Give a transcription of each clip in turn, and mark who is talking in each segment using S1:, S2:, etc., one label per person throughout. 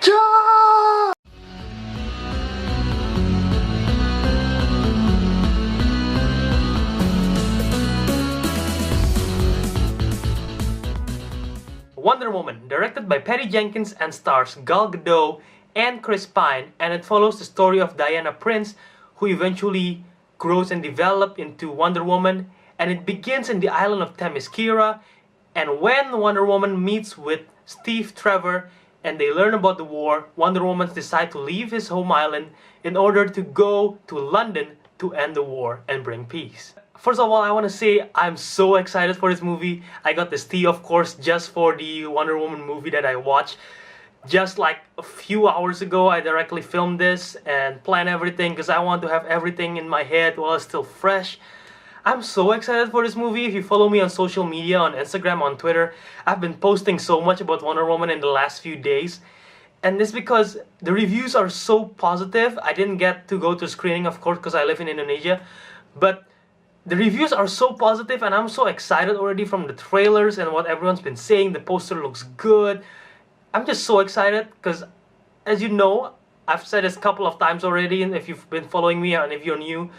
S1: Ja! Wonder Woman, directed by Patty Jenkins and stars Gal Gadot and Chris Pine, and it follows the story of Diana Prince, who eventually grows and develops into Wonder Woman, and it begins in the island of Themyscira, and when Wonder Woman meets with Steve Trevor and they learn about the war, Wonder Woman decides to leave his home island in order to go to London to end the war and bring peace. First of all, I want to say I'm so excited for this movie. I got this tea, of course, just for the Wonder Woman movie that I watched. Just like a few hours ago, I directly filmed this and planned everything because I want to have everything in my head while it's still fresh. I'm so excited for this movie. If you follow me on social media, on Instagram, on Twitter, I've been posting so much about Wonder Woman in the last few days. And this because the reviews are so positive. I didn't get to go to screening, of course, because I live in Indonesia. But the reviews are so positive and I'm so excited already from the trailers and what everyone's been saying. The poster looks good. I'm just so excited because, as you know, I've said this a couple of times already, and if you've been following me and if you're new,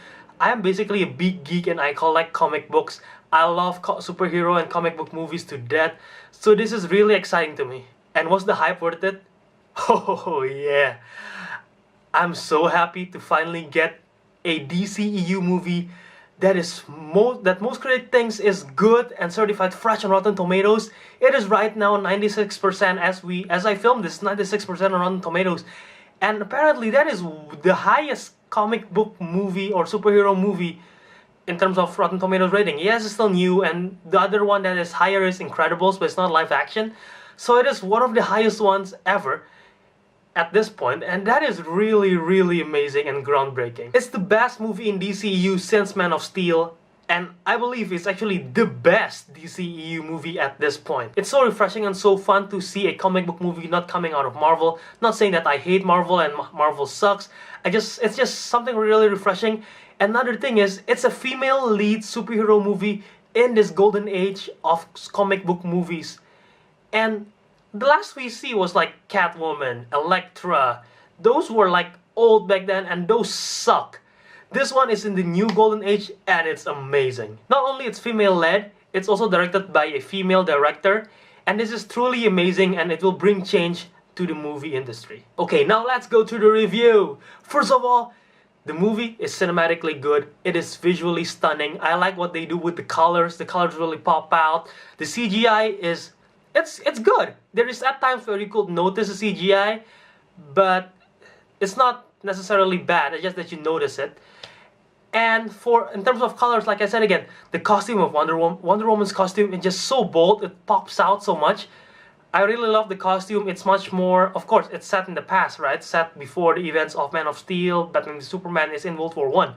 S1: I am basically a big geek and I collect comic books. I love superhero and comic book movies to death. So this is really exciting to me. And was the hype worth it? Oh yeah. I'm so happy to finally get a DCEU movie that most critics thinks is good and certified fresh on Rotten Tomatoes. It is right now 96% as I filmed this, 96% on Rotten Tomatoes. And apparently that is the highest comic book movie or superhero movie in terms of Rotten Tomatoes rating. Yes, it's still new, and the other one that is higher is Incredibles, but it's not live action. So it is one of the highest ones ever at this point, and that is really, really amazing and groundbreaking. It's the best movie in DCEU since Man of Steel, and I believe it's actually the best DCEU movie at this point. It's so refreshing and so fun to see a comic book movie not coming out of Marvel. Not saying that I hate Marvel and Marvel sucks. It's just something really refreshing. Another thing is, it's a female lead superhero movie in this golden age of comic book movies. And the last we see was like Catwoman, Elektra. Those were like old back then and those suck. This one is in the new golden age and it's amazing. Not only it's female led, it's also directed by a female director. And this is truly amazing and it will bring change to the movie industry. Okay, now let's go to the review. First of all, the movie is cinematically good. It is visually stunning. I like what they do with the colors. The colors really pop out. The CGI is it's good. There is at times where you could notice the CGI, but it's not necessarily bad. It's just that you notice it. And in terms of colors, like I said again, the costume of Wonder Woman's costume is just so bold. It pops out so much. I really love the costume. It's much more, of course, it's set in the past, right? Set before the events of Man of Steel. Batman v Superman is in World War I.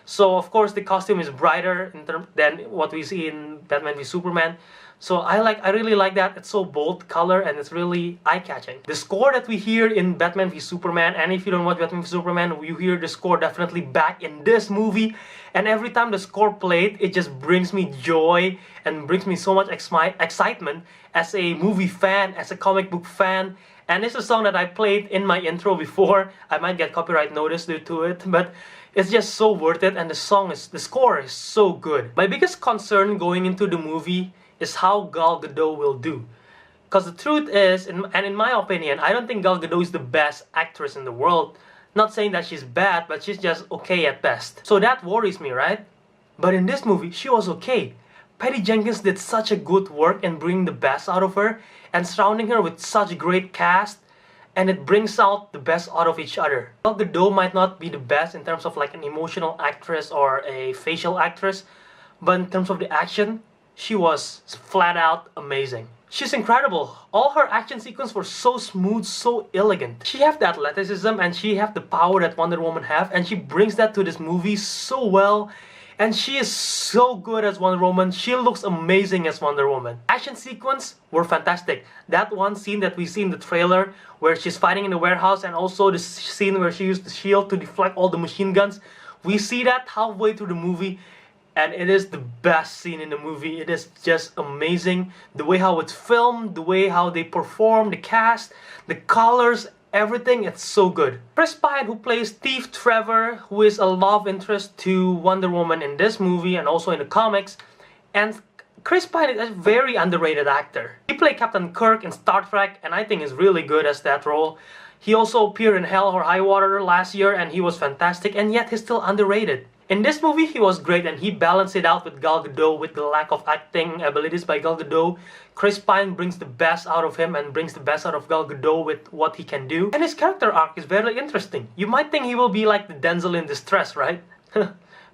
S1: So of course the costume is brighter than what we see in Batman v Superman. So I really like that. It's so bold color and it's really eye-catching. The score that we hear in Batman v Superman, and if you don't watch Batman v Superman, you hear the score definitely back in this movie. And every time the score played, it just brings me joy and brings me so much excitement as a movie fan, as a comic book fan. And it's a song that I played in my intro before. I might get copyright notice due to it, but it's just so worth it. And the score is so good. My biggest concern going into the movie is how Gal Gadot will do. Because the truth is, and in my opinion, I don't think Gal Gadot is the best actress in the world. Not saying that she's bad, but she's just okay at best. So that worries me, right? But in this movie, she was okay. Patty Jenkins did such a good work in bringing the best out of her and surrounding her with such a great cast, and it brings out the best out of each other. Gal Gadot might not be the best in terms of like an emotional actress or a facial actress, but in terms of the action, she was flat out amazing. She's incredible. All her action sequences were so smooth, so elegant. She has the athleticism and she has the power that Wonder Woman have, and she brings that to this movie so well. And she is so good as Wonder Woman. She looks amazing as Wonder Woman. Action sequence were fantastic. That one scene that we see in the trailer where she's fighting in the warehouse, and also the scene where she used the shield to deflect all the machine guns. We see that halfway through the movie. And it is the best scene in the movie. It is just amazing. The way how it's filmed, the way how they perform, the cast, the colors, everything, it's so good. Chris Pine, who plays Steve Trevor, who is a love interest to Wonder Woman in this movie and also in the comics. And Chris Pine is a very underrated actor. He played Captain Kirk in Star Trek, and I think is really good as that role. He also appeared in Hell or High Water last year, and he was fantastic, and yet he's still underrated. In this movie, he was great, and he balanced it out with Gal Gadot. With the lack of acting abilities by Gal Gadot, Chris Pine brings the best out of him and brings the best out of Gal Gadot with what he can do. And his character arc is very interesting. You might think he will be like the Denzel in Distress, right?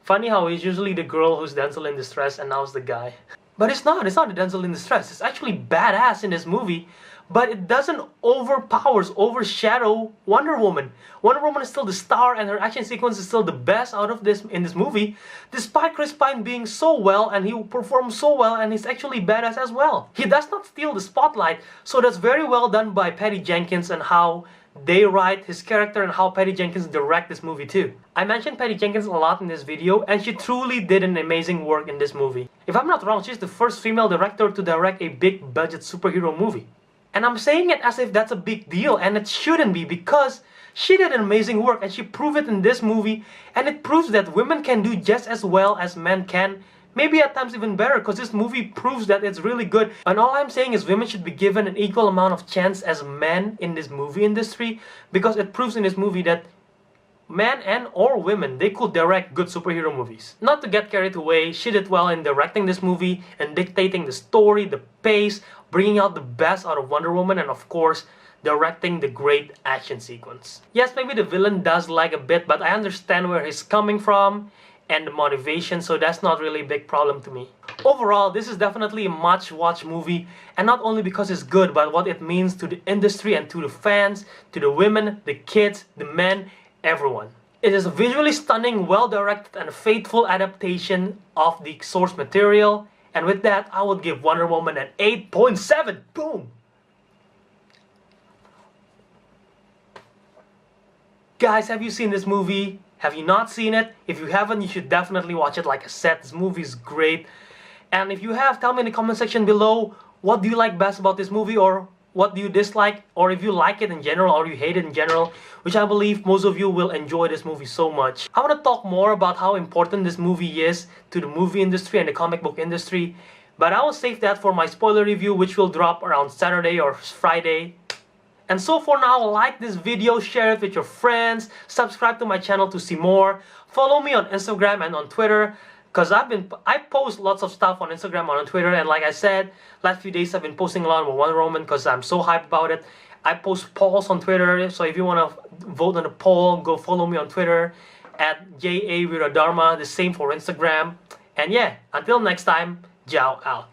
S1: Funny how he's usually the girl who's Denzel in Distress, and now it's the guy. But it's not the Denzel in Distress. It's actually badass in this movie, but it doesn't overshadow Wonder Woman. Wonder Woman is still the star, and her action sequence is still the best out of this in this movie, despite Chris Pine being so well, and he performs so well, and he's actually badass as well. He does not steal the spotlight, so that's very well done by Patty Jenkins and how they write his character and how Patty Jenkins direct this movie too. I mentioned Patty Jenkins a lot in this video, and she truly did an amazing work in this movie. If I'm not wrong, she's the first female director to direct a big budget superhero movie. And I'm saying it as if that's a big deal, and it shouldn't be, because she did an amazing work and she proved it in this movie, and it proves that women can do just as well as men can. Maybe at times even better, because this movie proves that it's really good. And all I'm saying is women should be given an equal amount of chance as men in this movie industry, because it proves in this movie that men and or women, they could direct good superhero movies. Not to get carried away, she did well in directing this movie and dictating the story, the pace, bringing out the best out of Wonder Woman, and of course, directing the great action sequence. Yes, maybe the villain does lag a bit, but I understand where he's coming from and the motivation, so that's not really a big problem to me. Overall, this is definitely a must-watch movie, and not only because it's good, but what it means to the industry and to the fans, to the women, the kids, the men, everyone. It is a visually stunning, well-directed, and faithful adaptation of the source material, and with that, I would give Wonder Woman an 8.7. Boom! Guys, have you seen this movie? Have you not seen it? If you haven't, you should definitely watch it. Like I said, this movie is great. And if you have, tell me in the comment section below, what do you like best about this movie, or what do you dislike, or if you like it in general or you hate it in general, which I believe most of you will enjoy this movie so much. I want to talk more about how important this movie is to the movie industry and the comic book industry, but I will save that for my spoiler review, which will drop around Saturday or Friday. And so for now, like this video, share it with your friends, subscribe to my channel to see more, follow me on Instagram and on Twitter, because I post lots of stuff on Instagram and on Twitter, and like I said, last few days I've been posting a lot about Wonder Woman because I'm so hyped about it. I post polls on Twitter, so if you want to vote on a poll, go follow me on Twitter at JA the same for Instagram. And yeah, until next time, Jiao out.